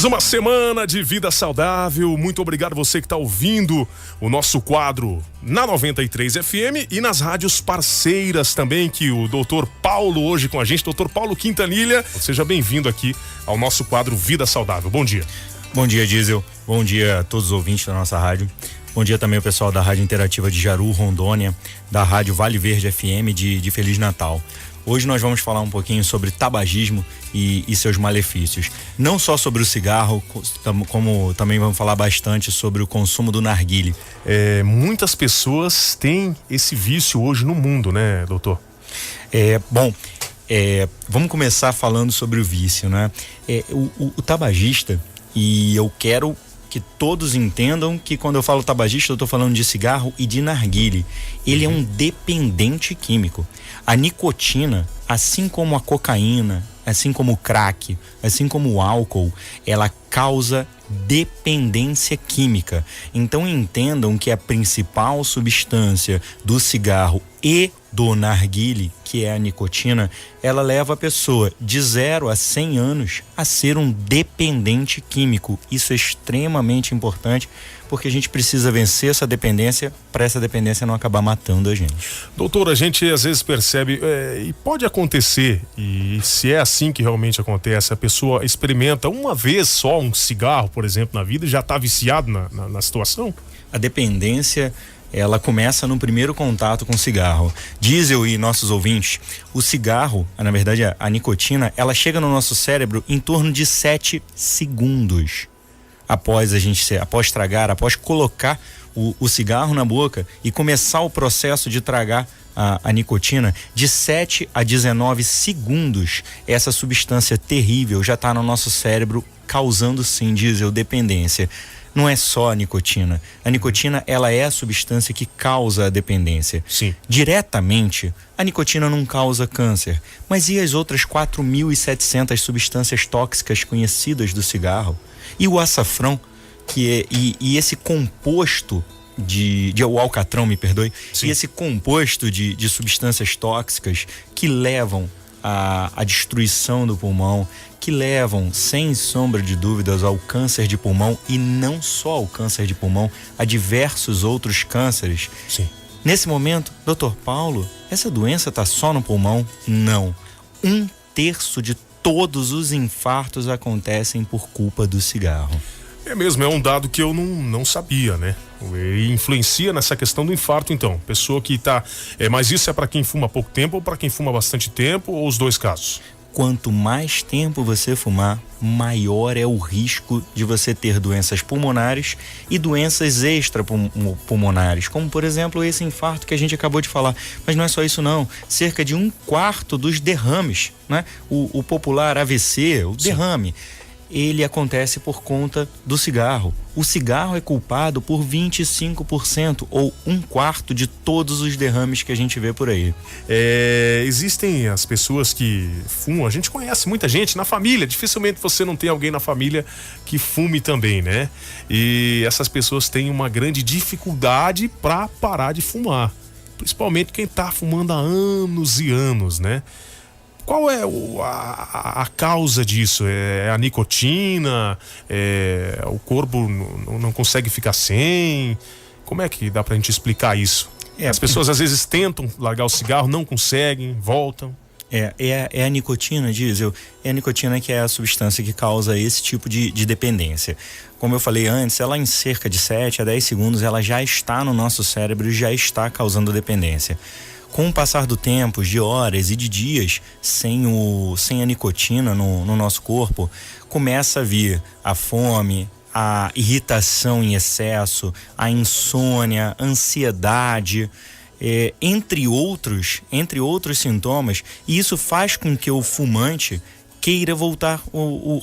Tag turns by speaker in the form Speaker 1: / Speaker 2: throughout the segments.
Speaker 1: uma semana de vida saudável. Muito obrigado você que está ouvindo o nosso quadro na 93 FM e nas rádios parceiras também, que o Dr. Paulo hoje com a gente, Dr. Paulo Quintanilha. Seja bem-vindo aqui ao nosso quadro Vida Saudável. Bom dia.
Speaker 2: Bom dia, Diesel. Bom dia a todos os ouvintes da nossa rádio. Bom dia também ao pessoal da Rádio Interativa de Jaru, Rondônia, da Rádio Vale Verde FM de Feliz Natal. Hoje nós vamos falar um pouquinho sobre tabagismo e seus malefícios. Não só sobre o cigarro, como também vamos falar bastante sobre o consumo do narguilé.
Speaker 1: Muitas pessoas têm esse vício hoje no mundo, né, doutor?
Speaker 2: Vamos começar falando sobre o vício, né? O tabagista, e eu quero que todos entendam que quando eu falo tabagista, eu estou falando de cigarro e de narguilé. Ele é um dependente químico. A nicotina, assim como a cocaína, assim como o crack, assim como o álcool, ela causa dependência química. Então entendam que a principal substância do cigarro e do narguilé, que é a nicotina, ela leva a pessoa de 0 a 100 anos a ser um dependente químico. Isso é extremamente importante, porque a gente precisa vencer essa dependência para essa dependência não acabar matando a gente.
Speaker 1: Doutor, a gente às vezes percebe, e pode acontecer, e se é assim que realmente acontece, a pessoa experimenta uma vez só um cigarro, por exemplo, na vida e já está viciado na situação?
Speaker 2: A dependência, ela começa no primeiro contato com o cigarro. Diesel e nossos ouvintes, o cigarro, na verdade a nicotina, ela chega no nosso cérebro em torno de 7 segundos. Após tragar, após colocar o cigarro na boca e começar o processo de tragar a nicotina, de 7 a 19 segundos, essa substância terrível já está no nosso cérebro, causando sim, Diesel, dependência. Não é só a nicotina. A nicotina, ela é a substância que causa a dependência.
Speaker 1: Sim.
Speaker 2: Diretamente, a nicotina não causa câncer. Mas e as outras 4.700 substâncias tóxicas conhecidas do cigarro? E o açafrão, e esse composto o alcatrão, me perdoe. Sim. E esse composto de substâncias tóxicas que levam à destruição do pulmão, que levam, sem sombra de dúvidas, ao câncer de pulmão, e não só ao câncer de pulmão, a diversos outros cânceres.
Speaker 1: Sim.
Speaker 2: Nesse momento, Dr. Paulo, essa doença está só no pulmão? Não. 1/3 de todos os infartos acontecem por culpa do cigarro.
Speaker 1: É mesmo, é um dado que eu não sabia, né? E influencia nessa questão do infarto, então. Pessoa que tá... mas isso é para quem fuma há pouco tempo ou para quem fuma há bastante tempo, ou os dois casos?
Speaker 2: Quanto mais tempo você fumar, maior é o risco de você ter doenças pulmonares e doenças extrapulmonares, como por exemplo esse infarto que a gente acabou de falar. Mas não é só isso não, cerca de 1/4 dos derrames, né? O popular AVC, o derrame, ele acontece por conta do cigarro. O cigarro é culpado por 25% ou 1/4 de todos os derrames que a gente vê por aí.
Speaker 1: Existem as pessoas que fumam, a gente conhece muita gente na família, dificilmente você não tem alguém na família que fume também, né? E essas pessoas têm uma grande dificuldade para parar de fumar, principalmente quem tá fumando há anos e anos, né? Qual é a causa disso? É a nicotina? O corpo não consegue ficar sem? Como é que dá pra gente explicar isso? As pessoas às vezes tentam largar o cigarro, não conseguem, voltam.
Speaker 2: É a nicotina, Diesel. É a nicotina que é a substância que causa esse tipo de dependência. Como eu falei antes, ela em cerca de 7 a 10 segundos, ela já está no nosso cérebro e já está causando dependência. Com o passar do tempo, de horas e de dias sem a nicotina no nosso corpo, começa a vir a fome, a irritação em excesso, a insônia, a ansiedade, entre outros sintomas, e isso faz com que o fumante queira voltar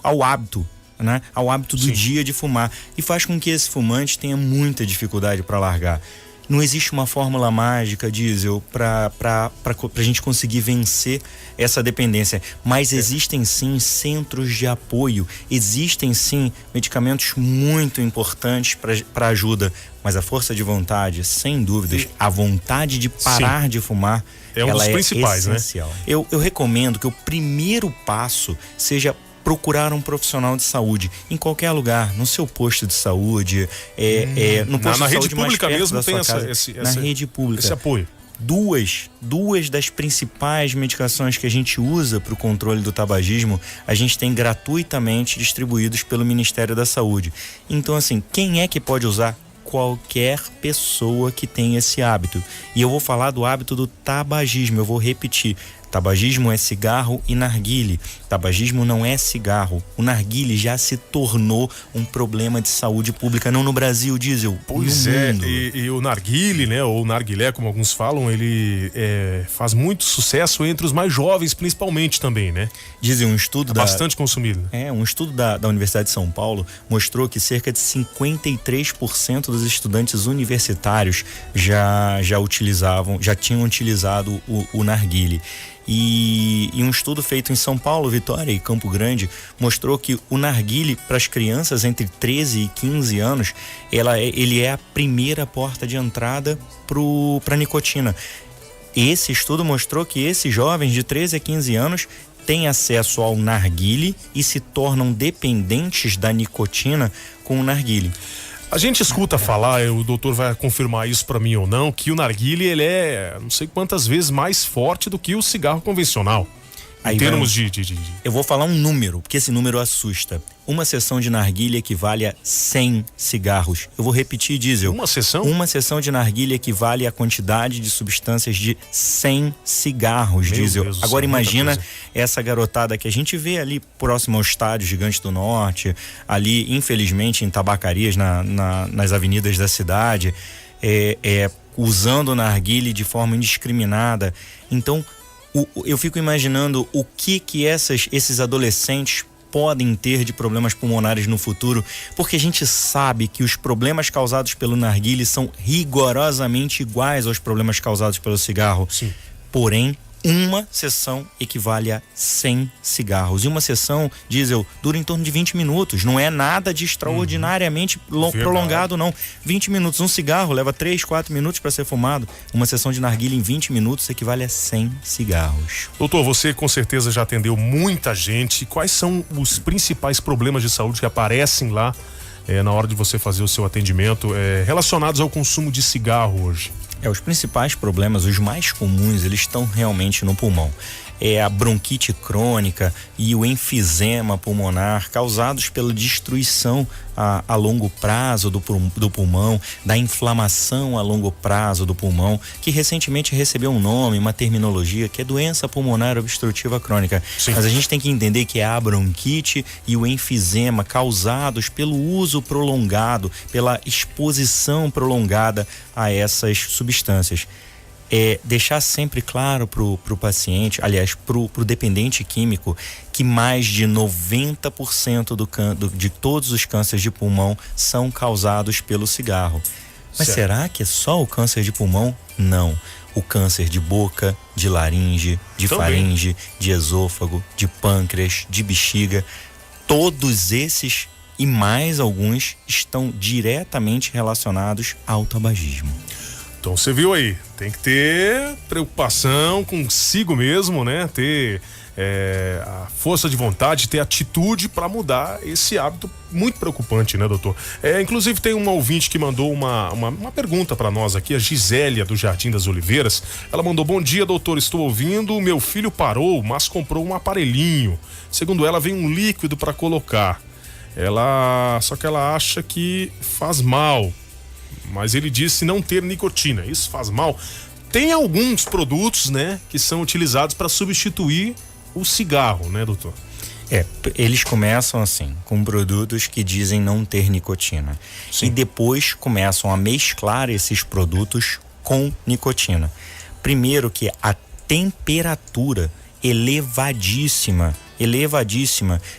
Speaker 2: ao hábito, né? Ao hábito do dia de fumar, e faz com que esse fumante tenha muita dificuldade para largar. Não existe uma fórmula mágica, Diesel, pra gente conseguir vencer essa dependência. Mas existem sim centros de apoio, existem sim medicamentos muito importantes para ajuda. Mas a força de vontade, sem dúvidas, a vontade de parar de fumar,
Speaker 1: é um dos principais,
Speaker 2: essencial.
Speaker 1: Né?
Speaker 2: Eu recomendo que o primeiro passo seja procurar um profissional de saúde em qualquer lugar, no seu posto de saúde, no posto
Speaker 1: na
Speaker 2: de
Speaker 1: rede
Speaker 2: saúde mais
Speaker 1: pública
Speaker 2: perto
Speaker 1: mesmo
Speaker 2: da
Speaker 1: tem
Speaker 2: sua casa, na rede pública.
Speaker 1: esse apoio.
Speaker 2: Duas das principais medicações que a gente usa para o controle do tabagismo, a gente tem gratuitamente distribuídos pelo Ministério da Saúde. Então, assim, quem é que pode usar? Qualquer pessoa que tem esse hábito. E eu vou falar do hábito do tabagismo, eu vou repetir. Tabagismo é cigarro e narguile. Tabagismo não é cigarro. O narguile já se tornou um problema de saúde pública, não no Brasil, Diesel.
Speaker 1: Pois é, e o narguile, né, ou narguilé, como alguns falam, ele faz muito sucesso entre os mais jovens, principalmente também, né?
Speaker 2: Dizem um estudo
Speaker 1: bastante consumido.
Speaker 2: Um estudo da Universidade de São Paulo mostrou que cerca de 53% dos estudantes universitários já tinham utilizado o narguile. E um estudo feito em São Paulo, Vitória e Campo Grande mostrou que o narguile para as crianças entre 13 e 15 anos, ele é a primeira porta de entrada para a nicotina. Esse estudo mostrou que esses jovens de 13 a 15 anos têm acesso ao narguile e se tornam dependentes da nicotina com o narguile.
Speaker 1: A gente escuta falar, o doutor vai confirmar isso pra mim ou não, que o narguile ele é não sei quantas vezes mais forte do que o cigarro convencional. Em termos de...
Speaker 2: Eu vou falar um número, porque esse número assusta. Uma sessão de narguilha equivale a 100 cigarros. Eu vou repetir, Diesel.
Speaker 1: Uma sessão?
Speaker 2: Uma sessão de narguilha equivale à quantidade de substâncias de 100 cigarros,
Speaker 1: Meu
Speaker 2: Diesel.
Speaker 1: Deus,
Speaker 2: agora imagina essa garotada que a gente vê ali próximo ao estádio Gigante do Norte, ali, infelizmente, em tabacarias nas avenidas da cidade, usando o narguile de forma indiscriminada. Então, eu fico imaginando o que esses adolescentes podem ter de problemas pulmonares no futuro, porque a gente sabe que os problemas causados pelo narguile são rigorosamente iguais aos problemas causados pelo cigarro.
Speaker 1: Sim.
Speaker 2: Porém, uma sessão equivale a 100 cigarros. E uma sessão, Diesel, dura em torno de 20 minutos. Não é nada de extraordinariamente prolongado, não. 20 minutos. Um cigarro leva 3, 4 minutos para ser fumado. Uma sessão de narguilha em 20 minutos equivale a 100 cigarros.
Speaker 1: Doutor, você com certeza já atendeu muita gente. Quais são os principais problemas de saúde que aparecem lá na hora de você fazer o seu atendimento relacionados ao consumo de cigarro hoje?
Speaker 2: Os principais problemas, os mais comuns, eles estão realmente no pulmão. É a bronquite crônica e o enfisema pulmonar causados pela destruição a longo prazo do pulmão, da inflamação a longo prazo do pulmão, que recentemente recebeu um nome, uma terminologia, que é doença pulmonar obstrutiva crônica.
Speaker 1: Sim.
Speaker 2: Mas a gente tem que entender que é a bronquite e o enfisema causados pelo uso prolongado, pela exposição prolongada a essas substâncias. Deixar sempre claro pro paciente, aliás, pro dependente químico, que mais de 90% de todos os cânceres de pulmão são causados pelo cigarro. Mas
Speaker 1: certo.
Speaker 2: Será que é só o câncer de pulmão? Não. O câncer de boca, de laringe, de faringe, de esôfago, de pâncreas, de bexiga, todos esses e mais alguns estão diretamente relacionados ao tabagismo.
Speaker 1: Então você viu aí, tem que ter preocupação consigo mesmo, né? Ter a força de vontade, ter atitude para mudar esse hábito muito preocupante, né, doutor? Inclusive tem uma ouvinte que mandou uma pergunta para nós aqui, a Gisélia do Jardim das Oliveiras. Ela mandou: bom dia, doutor, estou ouvindo, meu filho parou, mas comprou um aparelhinho. Segundo ela, vem um líquido para colocar. Só que ela acha que faz mal. Mas ele disse não ter nicotina, isso faz mal. Tem alguns produtos, né, que são utilizados para substituir o cigarro, né, doutor?
Speaker 2: Eles começam assim, com produtos que dizem não ter nicotina.
Speaker 1: Sim.
Speaker 2: E depois começam a mesclar esses produtos com nicotina. Primeiro que a temperatura elevadíssima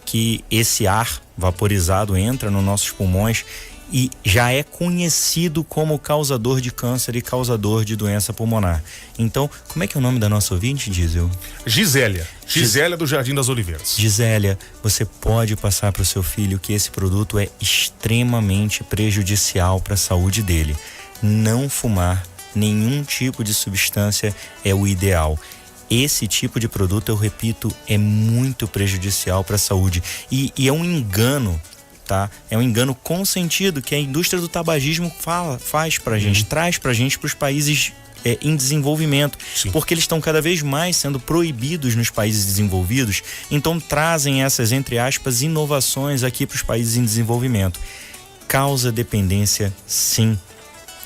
Speaker 2: que esse ar vaporizado entra nos nossos pulmões e já é conhecido como causador de câncer e causador de doença pulmonar. Então, como é que é o nome da nossa ouvinte, Diesel?
Speaker 1: Gisélia do Jardim das Oliveiras.
Speaker 2: Gisélia, você pode passar para o seu filho que esse produto é extremamente prejudicial para a saúde dele. Não fumar nenhum tipo de substância é o ideal. esse tipo de produto, eu repito, é muito prejudicial para a saúde e é um engano, tá? É um engano consentido que a indústria do tabagismo faz pra gente, traz pra gente, pros países em desenvolvimento. Sim. Porque eles estão cada vez mais sendo proibidos nos países desenvolvidos, então trazem essas, entre aspas, inovações aqui pros países em desenvolvimento. Causa dependência, sim,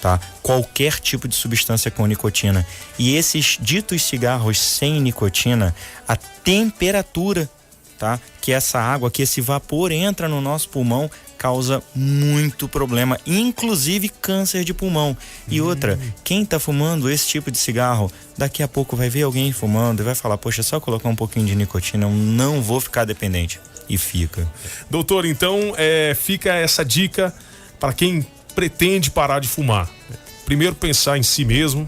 Speaker 2: tá? Qualquer tipo de substância com nicotina. E esses ditos cigarros sem nicotina, a temperatura, tá? Que essa água, que esse vapor entra no nosso pulmão, causa muito problema, inclusive câncer de pulmão. E outra, quem tá fumando esse tipo de cigarro, daqui a pouco vai ver alguém fumando e vai falar, poxa, só colocar um pouquinho de nicotina, eu não vou ficar dependente. E fica.
Speaker 1: Doutor, então fica essa dica para quem pretende parar de fumar. Primeiro, pensar em si mesmo.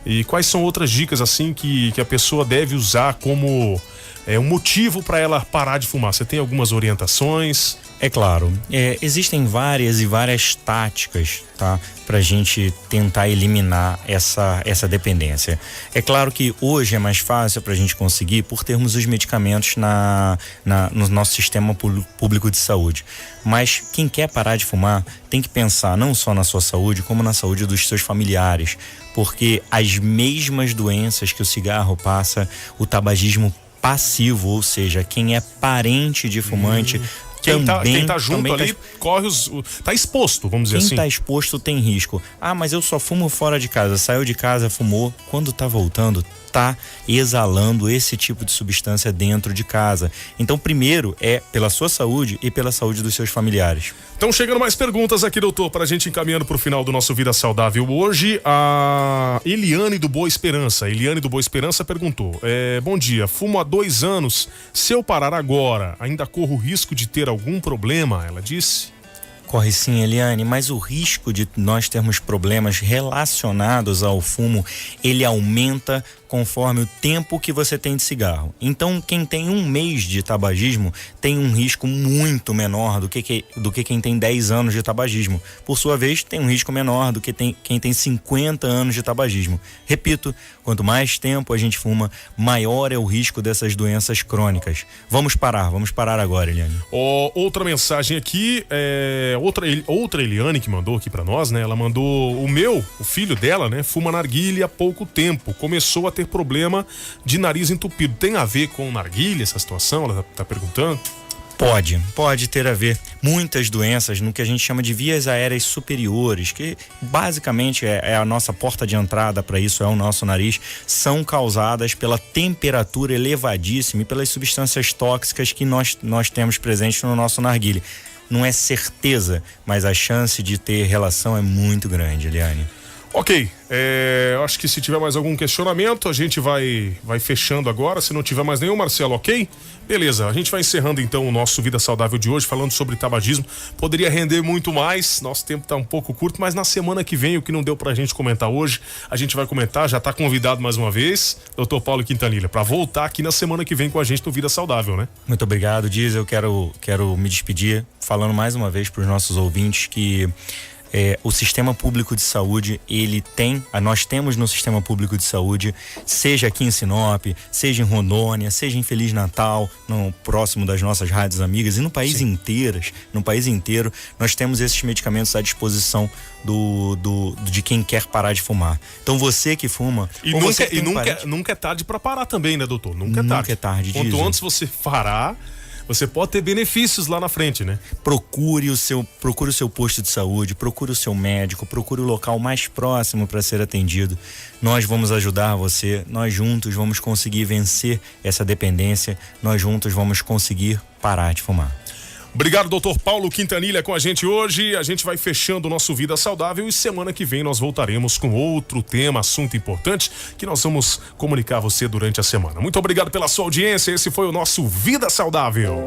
Speaker 1: E quais são outras dicas assim que a pessoa deve usar como um motivo para ela parar de fumar? Você tem algumas orientações?
Speaker 2: É claro, existem várias táticas, tá? Pra gente tentar eliminar essa dependência. É claro que hoje é mais fácil pra gente conseguir por termos os medicamentos no nosso sistema público de saúde. Mas quem quer parar de fumar tem que pensar não só na sua saúde, como na saúde dos seus familiares. Porque as mesmas doenças que o cigarro passa, o tabagismo passivo, ou seja, quem é parente de fumante,
Speaker 1: quem tá junto ali corre tá exposto, vamos dizer assim.
Speaker 2: Quem tá exposto tem risco. Ah, mas eu só fumo fora de casa. Saiu de casa, fumou. Quando tá voltando, tá exalando esse tipo de substância dentro de casa. Então, primeiro é pela sua saúde e pela saúde dos seus familiares.
Speaker 1: Então, chegando mais perguntas aqui, doutor, pra gente encaminhando pro final do nosso Vida Saudável hoje, a Eliane do Boa Esperança. Eliane do Boa Esperança perguntou, bom dia, fumo há 2 anos, se eu parar agora, ainda corro o risco de ter algum problema? Ela disse.
Speaker 2: Corre sim, Eliane, mas o risco de nós termos problemas relacionados ao fumo, ele aumenta conforme o tempo que você tem de cigarro. Então, quem tem 1 mês de tabagismo tem um risco muito menor do que quem tem 10 anos de tabagismo. Por sua vez, tem um risco menor do que quem tem 50 anos de tabagismo. Repito, quanto mais tempo a gente fuma, maior é o risco dessas doenças crônicas. Vamos parar agora, Eliane.
Speaker 1: Outra mensagem aqui, outra Eliane que mandou aqui pra nós, né? Ela mandou o filho dela, né? Fuma narguilha há pouco tempo, começou a ter problema de nariz entupido. Tem a ver com narguilha essa situação? Ela tá perguntando.
Speaker 2: Pode ter a ver. Muitas doenças no que a gente chama de vias aéreas superiores, que basicamente é a nossa porta de entrada para isso, é o nosso nariz, são causadas pela temperatura elevadíssima e pelas substâncias tóxicas que nós temos presentes no nosso narguilé. Não é certeza, mas a chance de ter relação é muito grande, Eliane.
Speaker 1: Ok, acho que se tiver mais algum questionamento, a gente vai fechando agora. Se não tiver mais nenhum, Marcelo, ok? Beleza, a gente vai encerrando então o nosso Vida Saudável de hoje, falando sobre tabagismo. Poderia render muito mais, nosso tempo tá um pouco curto, mas na semana que vem, o que não deu pra gente comentar hoje, a gente vai comentar, já tá convidado mais uma vez, Dr. Paulo Quintanilha, pra voltar aqui na semana que vem com a gente no Vida Saudável, né?
Speaker 2: Muito obrigado, Diz, eu quero me despedir, falando mais uma vez pros nossos ouvintes que o sistema público de saúde, nós temos no sistema público de saúde, seja aqui em Sinop, seja em Rondônia, seja em Feliz Natal, próximo das nossas rádios amigas e no país inteiro, nós temos esses medicamentos à disposição de quem quer parar de fumar. Então você que fuma...
Speaker 1: Nunca é tarde para parar também, né, doutor? Nunca é tarde. Quanto antes você parar, você pode ter benefícios lá na frente, né?
Speaker 2: Procure o seu posto de saúde, procure o seu médico, procure o local mais próximo para ser atendido. Nós vamos ajudar você, nós juntos vamos conseguir vencer essa dependência, nós juntos vamos conseguir parar de fumar.
Speaker 1: Obrigado, doutor Paulo Quintanilha, com a gente hoje. A gente vai fechando o nosso Vida Saudável e semana que vem nós voltaremos com outro tema, assunto importante, que nós vamos comunicar a você durante a semana. Muito obrigado pela sua audiência. Esse foi o nosso Vida Saudável.